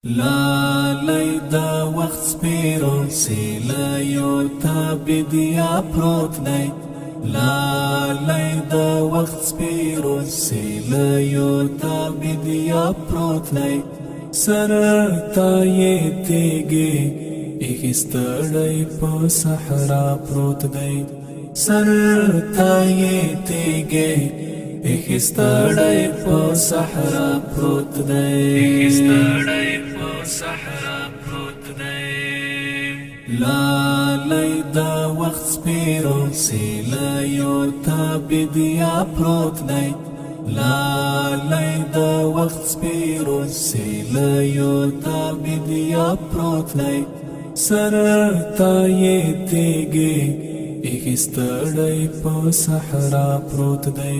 لالی دا وقت سپیرو سیلا یو تابد یا پروت دی لالی دا وقت سپیرو سیلا یو تابد یا پروت دی سرتا یې تیږې اخیستړی په صحرا پروت دی سرتا یې تیږې اخیستړی په صحرا پروت دی لالی دا وقت سپیرو سیلا یو تابد یا پروت دی لالی دا وقت سپیرو سیلا یو تابد یا پروت دی سرتا یې تیږې اخیستړی په صحرا پروت دی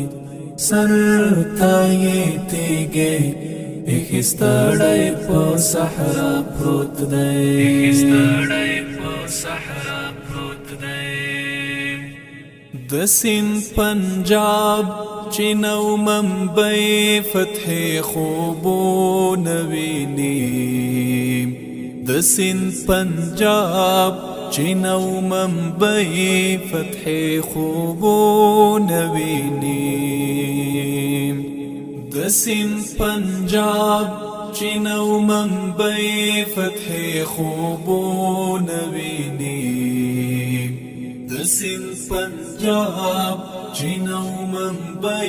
سرتا یې تیږې اخیستړی په صحرا پروت دی د سیند پنجاب چې نو منبع فتح خوبونه ویني د سیند پنجاب چې نو منبع فتح خوبونه ویني د سیند پنجاب چې نو منبع فتح خوبونه ویني د سیند پنجاب چې نو منبع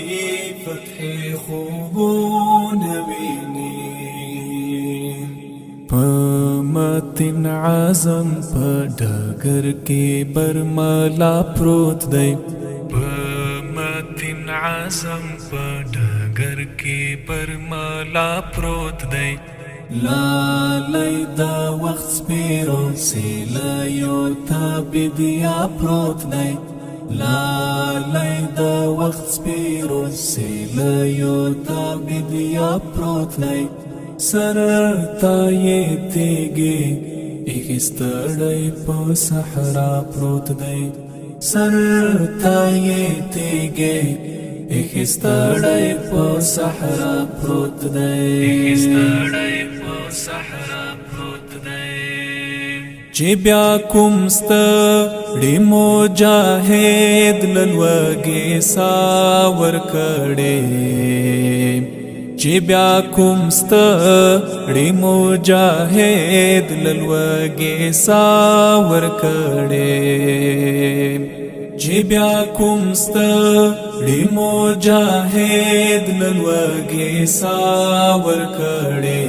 فتح خوبونه ویني په متن عزم په ډګر کې برملا پروت دی په متن عزم په ډګر کې برملا پروت دی لالی دا وقت سپیرو سیلا یو تابد یا پروت دی لالی دا وقت سپیرو سیلا یو تابد یا پروت دی سرتا یې تیږې اخیستړی په صحرا پروت دی سرتا یې تیږې اخیستړی په صحرا پروت دی چې بیا کوم ستړی مجاهد للوږې سا ورکړې چې بیا کوم ستړی مجاهد للوږې سا ورکړې چې بیا کوم ستړی مجاهد للوږې سا ورکړې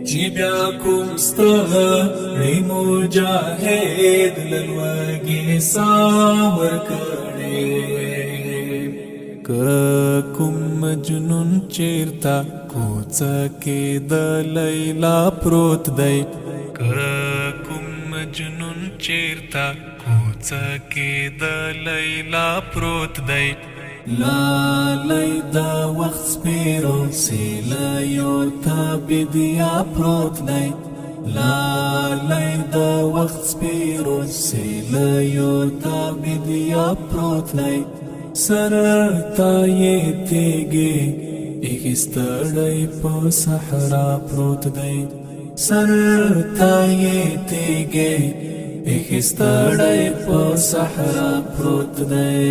چې بیا کوم ستړی مجاهد للوږې سا ورکړې کوم مجنون چیرتا کوڅه کې د لیلا پروت دی کوم مجنون چیرتا کوڅه کې د لیلا پروت دی لالی دا وقت سپیرو سیلا یو تابد یا پروت دی لالی دا وقت سپیرو سیلا یو تابد یا پروت دی سرتا یې تیږې اخیستړی په صحرا پروت دی سرتا یې تیږې اخیستړی په صحرا پروت دی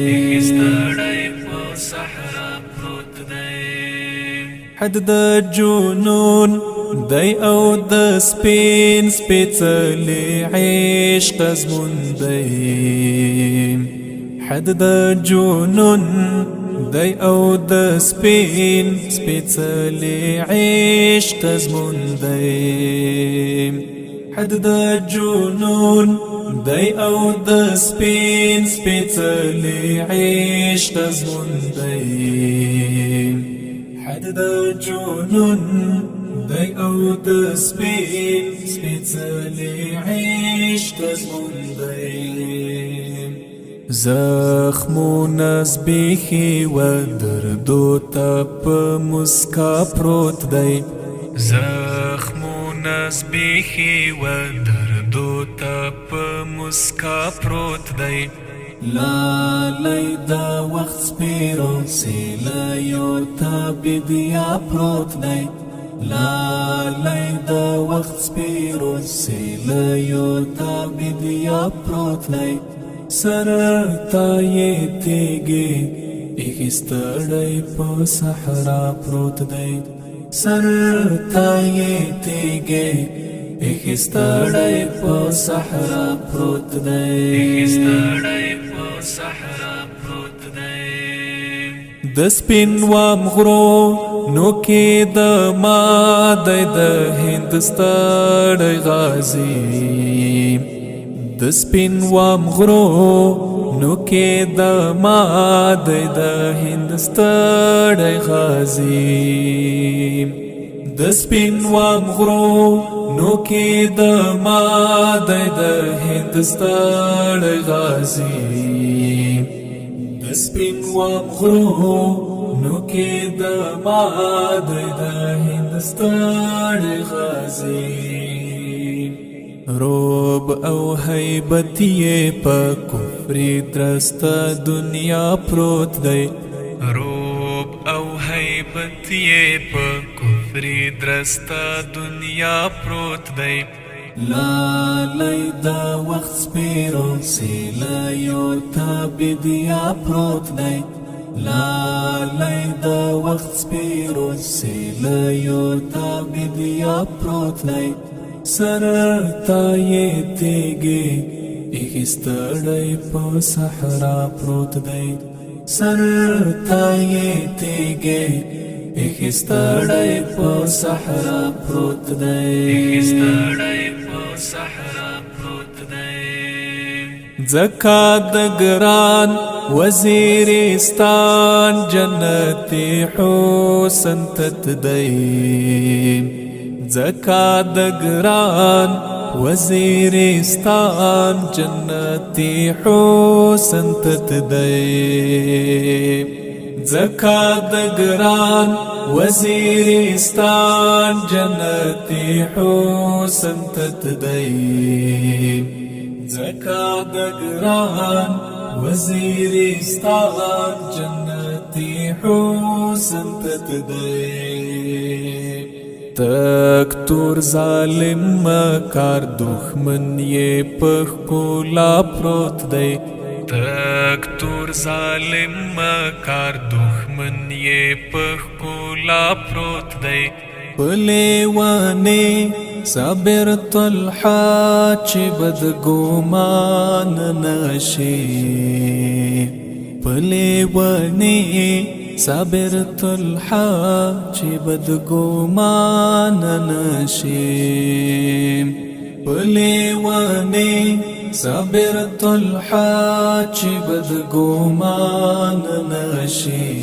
حد د جنون دی او د سپین سپیڅلی عشق ازمون دی حد د جنون دی او د سپین سپیڅلی عشق ازمون دی حد د جنون دی او د سپین سپیڅلی عشق ازمون دی حد د جنون دی او د سپین سپیڅلی عشق ازمون دی زخمونه زبیخي و دردو ته په مسکا پروت دی زخمونه زبیخي و دردو ته په مسکا پروت دی لالی دا وقت سپیرو سیلا یو تابد یا پروت دی لالی دا وقت سپیرو سیلیو تابید یا پروت دی سر تای تیگی اخستړی په صحرا پروت دی سر تای تیگی اخستړی په صحرا پروت دی اخستړی په صحرا پروت دی د سپین وام غرو نو کې د ماده د هند ستړی غازی د سپین وام غرو نو کې د ماده د هند ستړی غازی د سپین وام غرو نو کې د ماده د هند ستړی غازی د سپین وام غرو نو کې د ماده د هند ستړی غازی روب او حیبت یې په کفر درسته دنیا پروت دی روب او حیبت یې په کفر درسته دنیا پروت دی لالی دا وخت سپیرو سیلیو تابید یا پروت دی لالی دا وخت سپیرو سیلیو تابید یا پروت دی سر تای تیگی اخستړی په صحرا پروت دی سر تای تیگی اخستړی په صحرا پروت دی اخستړی په صحرا پروت دی ځکه د ګران وزیرستان جنتی حسن تت دی ځکه د ګران وزیرستان جنتی حسن تت دی ځکه د ګران وزیرستان جنتی حسن تت دی ځکه د ګران وزیرستان جنتی حسن تت دی تک تور ظالم مکار دښمن یې په ښکلا پروت دی تک تور ظالم مکار دښمن یې په ښکلا پروت دی په لیوانې صابر طلحه چې بدګمان نشي په لیوانې صابر طلحه چې بدګمان نشي په لیوانې صابر طلحه چې بدګمان نشي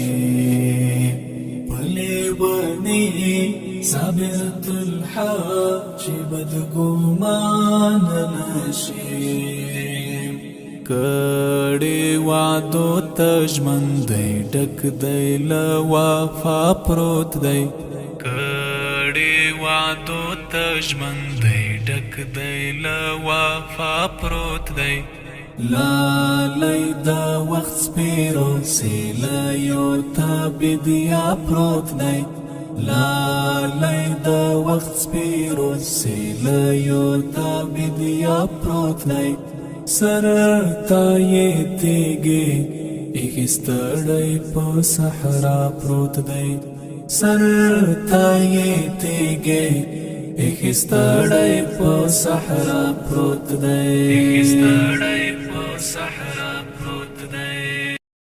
په لیوانې صابر طلحه چې بدګمان نشي کړي وعدو تجمن دی ډک دی له وفا پروت دی کړي وعدو تجمن دی ډک دی له وفا پروت دی لالی دا وخت سپیرو سیلیو تابید یا پروت دی لالی دا وخت سپیرو سیلیو تابید یا پروت دی سر تای تیگی اخستړی په صحرا پروت دی سر تای تیگی اخستړی په صحرا پروت دی اخستړی په صحرا پروت دی